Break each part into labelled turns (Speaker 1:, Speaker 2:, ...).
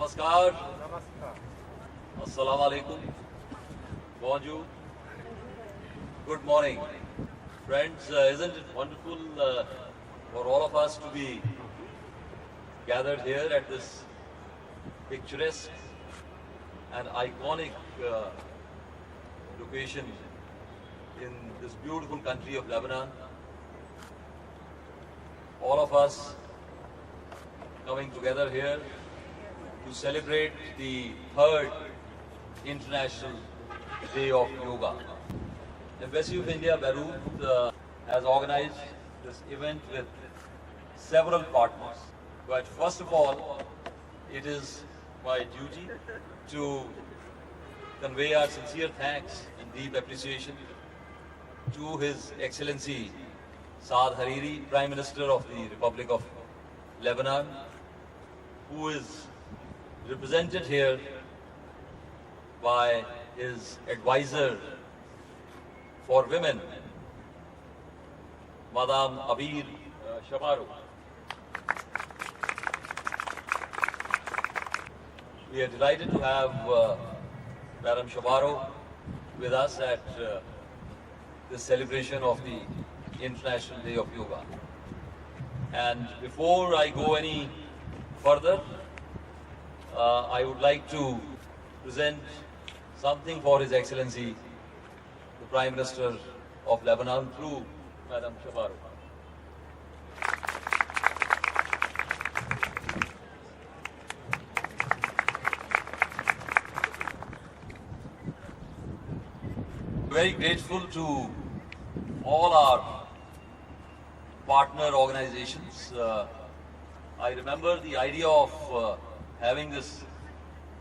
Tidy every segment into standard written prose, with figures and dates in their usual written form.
Speaker 1: Namaskar. Assalamu alaikum. Bonjour. Good morning. Friends, isn't it wonderful for all of us to be gathered here at this picturesque and iconic location in this beautiful country of Lebanon. All of us coming together here to celebrate the 3rd International Day of Yoga. Embassy of India, Beirut has organized this event with several partners. But first of all, it is my duty to convey our sincere thanks and deep appreciation to His Excellency Saad Hariri, Prime Minister of the Republic of Lebanon, who is represented here by his advisor for women, Madam Abir Shabaro. We are delighted to have Madam Shabaro with us at this celebration of the International Day of Yoga. And before I go any further, I would like to present something for His Excellency, the Prime Minister of Lebanon, through Madam Shabaro. Very grateful to all our partner organizations. I remember the idea of having this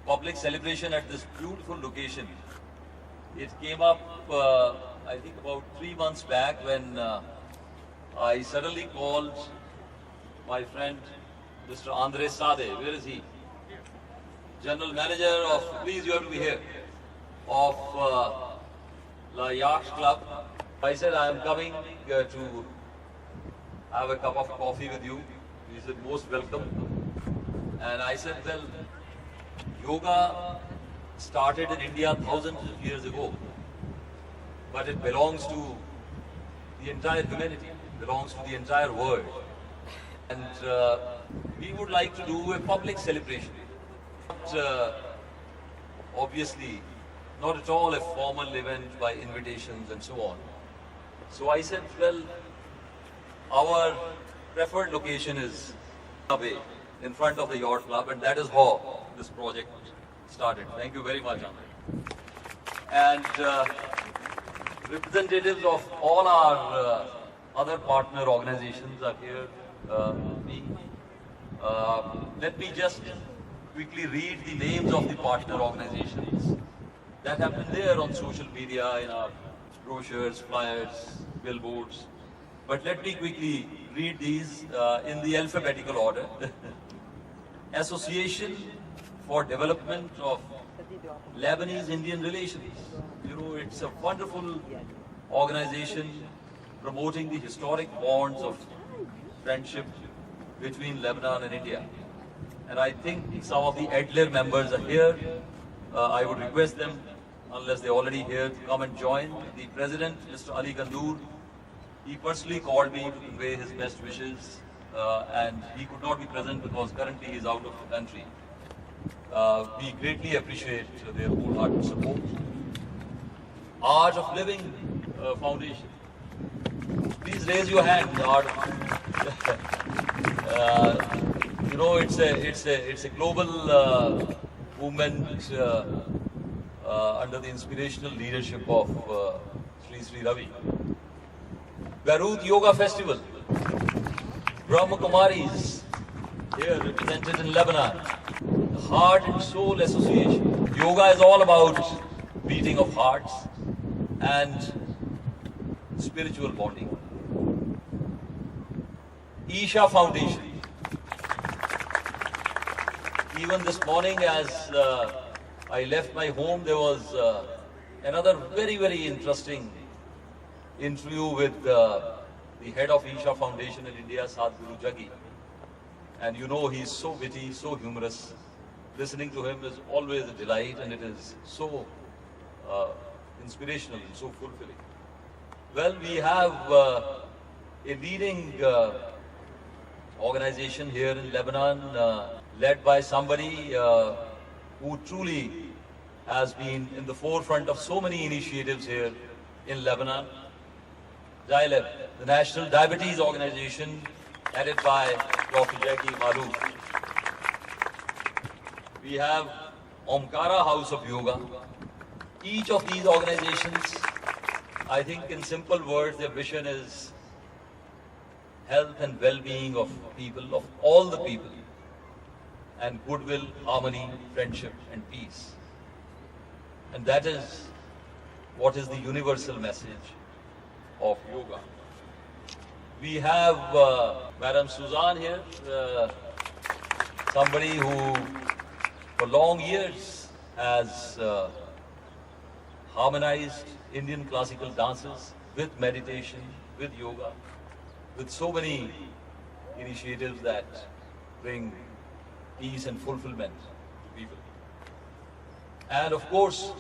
Speaker 1: public celebration at this beautiful location. It came up, I think, about 3 months back when I suddenly called my friend, Mr. Andre Sade. Where is he? General Manager of, please, you have to be here, of La Yacht Club. I said, I am coming to have a cup of coffee with you. He said, most welcome. And I said, well, yoga started in India thousands of years ago, but it belongs to the entire humanity, it belongs to the entire world. And we would like to do a public celebration. But, obviously, not at all a formal event by invitations and so on. So I said, well, our preferred location is away in front of the Yacht Club, and that is how this project started. Thank you very much, Andre. And representatives of all our other partner organizations are here with me. Let me just quickly read the names of the partner organizations that have been there on social media, in our brochures, flyers, billboards. But let me quickly read these in the alphabetical order. Association for Development of Lebanese-Indian Relations. You know, it's a wonderful organization promoting the historic bonds of friendship between Lebanon and India. And I think some of the Adler members are here. I would request them, unless they're already here, to come and join. The President, Mr. Ali Gandoor, he personally called me to convey his best wishes, and he could not be present because currently he is out of the country. We greatly appreciate their wholehearted support. Art of Living Foundation. Please raise your hand. You know, it's a global movement under the inspirational leadership of Sri Ravi. Beirut Yoga Festival. Brahma Kumaris, here represented in Lebanon. Heart and Soul Association. Yoga is all about beating of hearts and spiritual bonding. Isha Foundation. Even this morning, as I left my home, there was another very, very interesting interview with the head of Isha Foundation in India, Sadhguru Jaggi. And you know, he's so witty, so humorous. listening to him is always a delight, and it is so inspirational and so fulfilling. Well, we have a leading organization here in Lebanon, led by somebody who truly has been in the forefront of so many initiatives here in Lebanon. DILEB, the National Diabetes Organization, headed by Dr. Jackie Malou. We have Omkara House of Yoga. Each of these organizations, I think in simple words, their vision is health and well-being of people, of all the people, and goodwill, harmony, friendship, and peace. And that is what is the universal message of yoga. We have Madam Suzanne here, somebody who for long years has harmonized Indian classical dances with meditation, with yoga, with so many initiatives that bring peace and fulfillment to people. And of course,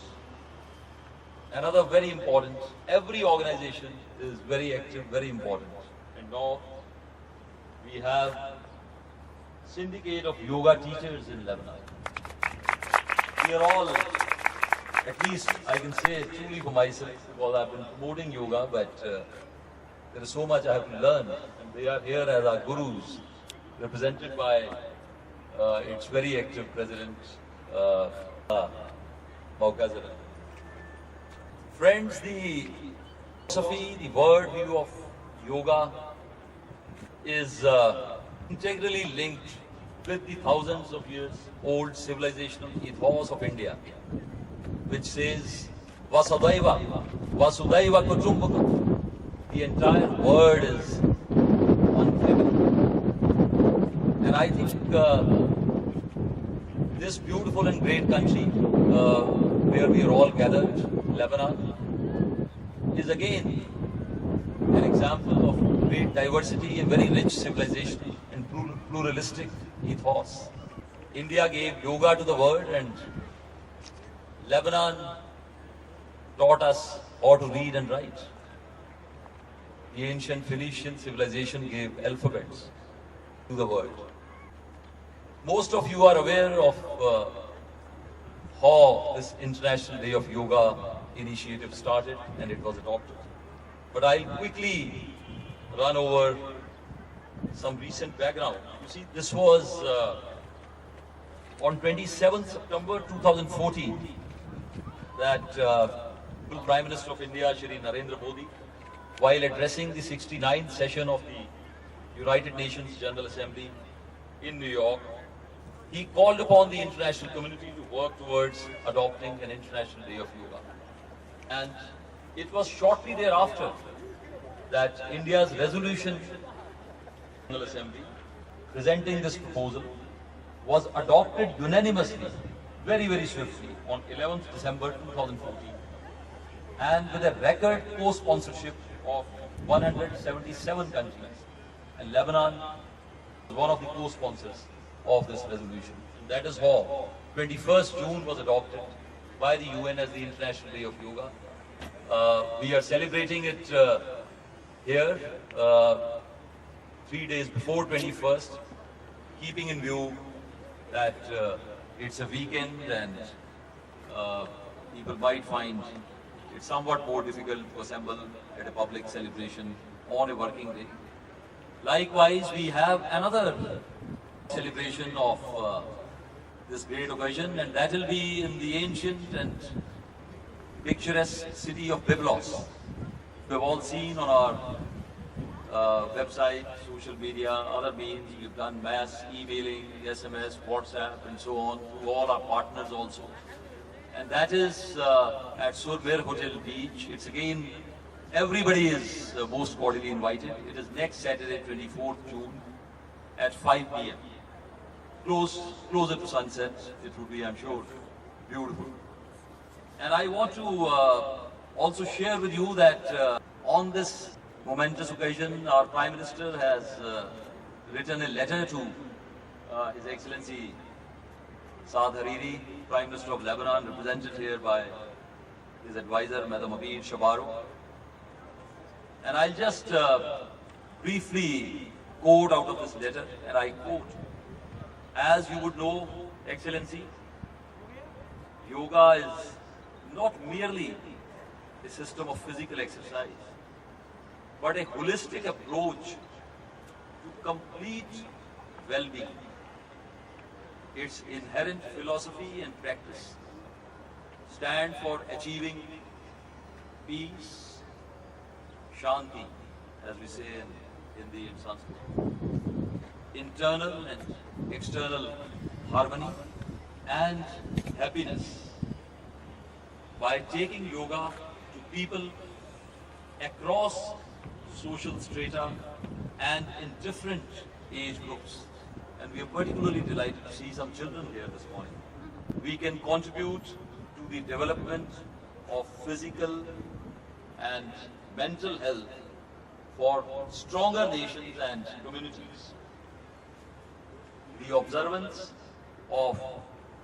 Speaker 1: another very important, every organization is very active, very important. And now we have syndicate of yoga teachers in Lebanon. We are all, at least I can say truly for myself, because I've been promoting yoga, but there is so much I have to learn. And they are here as our gurus, represented by its very active president, Maukazara. Friends, the philosophy, the worldview of yoga is integrally linked with the thousands of years old civilizational ethos of India, which says, Vasudhaiva, Vasudhaiva Kutumbakam. The entire world is one family. And I think this beautiful and great country where we are all gathered, Lebanon, is again an example of great diversity and very rich civilization and pluralistic ethos. India gave yoga to the world, and Lebanon taught us how to read and write. The ancient Phoenician civilization gave alphabets to the world. Most of you are aware of how this International Day of Yoga initiative started and it was adopted. But I'll quickly run over some recent background. You see, this was on 27th September 2014 that Prime Minister of India, Shri Narendra Modi, while addressing the 69th session of the United Nations General Assembly in New York, he called upon the international community to work towards adopting an International Day of Yoga. And it was shortly thereafter that India's resolution General Assembly presenting this proposal was adopted unanimously, very, very swiftly on 11th December 2014, and with a record co-sponsorship of 177 countries. And Lebanon was one of the co-sponsors of this resolution. And that is how 21st June was adopted by the UN as the International Day of Yoga. We are celebrating it here 3 days before 21st, keeping in view that it's a weekend and people might find it somewhat more difficult to assemble at a public celebration on a working day. Likewise, we have another celebration of this great occasion, and that will be in the ancient and picturesque city of Byblos. We have all seen on our website, social media, other means. We've done mass emailing, SMS, WhatsApp, and so on to all our partners also. And that is at Surveer Hotel Beach. It's again, everybody is most cordially invited. It is next Saturday, 24th June at 5 p.m. Closer to sunset. It will be, I'm sure, beautiful. And I want to also share with you that on this momentous occasion, our Prime Minister has written a letter to His Excellency Saad Hariri, Prime Minister of Lebanon, represented here by his advisor, Madam Abir Shabaro. And I'll just briefly quote out of this letter, and I quote, "As you would know, Excellency, yoga is not merely a system of physical exercise, but a holistic approach to complete well-being. Its inherent philosophy and practice stand for achieving peace, shanti, as we say in Hindi and Sanskrit, internal and external harmony, and happiness by taking yoga to people across social strata and in different age groups." And we are particularly delighted to see some children here this morning. "We can contribute to the development of physical and mental health for stronger nations and communities. The observance of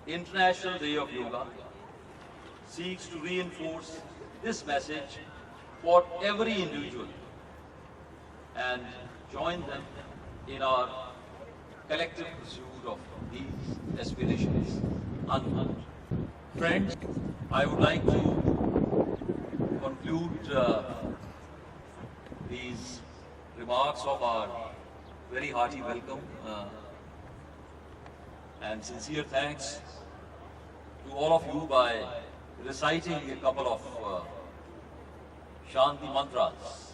Speaker 1: International Day of Yoga seeks to reinforce this message for every individual and join them in our collective pursuit of these aspirations unharmed." Friends, I would like to conclude these remarks of our very hearty welcome and sincere thanks to all of you by reciting a couple of Shanti mantras,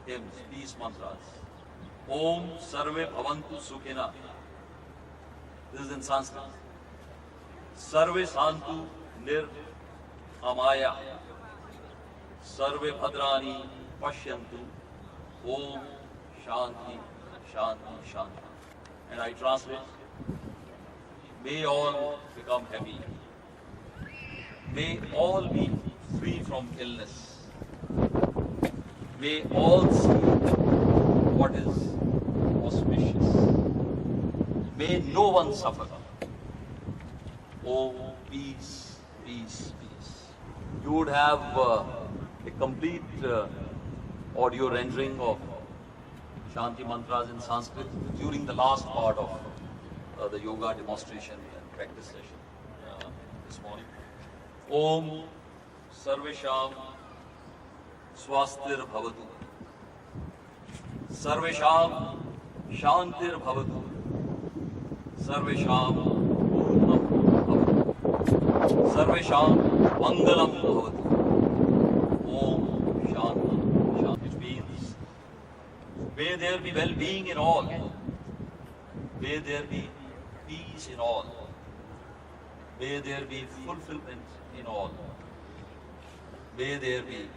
Speaker 1: hymns, peace mantras. Om Sarve Bhavantu Sukhina. This is in Sanskrit. Sarve Santu Nir Amaya. Sarve Bhadrani Pashyantu. Om Shanti, Shanti, Shanti. And I translate, may all become happy. May all be free from illness. May all see what is auspicious. May no one suffer. Oh, peace, peace, peace. You would have a complete audio rendering of Shanti mantras in Sanskrit during the last part of the yoga demonstration and practice session this morning. Om Sarvesham Swastir Bhavatu. Sarvesham Shantir Bhavatu. Sarvesham Purnam Bhavatu. Sarvesham Mangalam Bhavatu. Om Shanti, Shanti. It means, may there be well-being in all. May there be peace in all. May there be fulfillment in all. May there be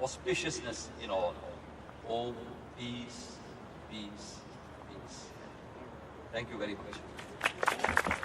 Speaker 1: auspiciousness in all. Om, peace, peace, peace. Thank you very much.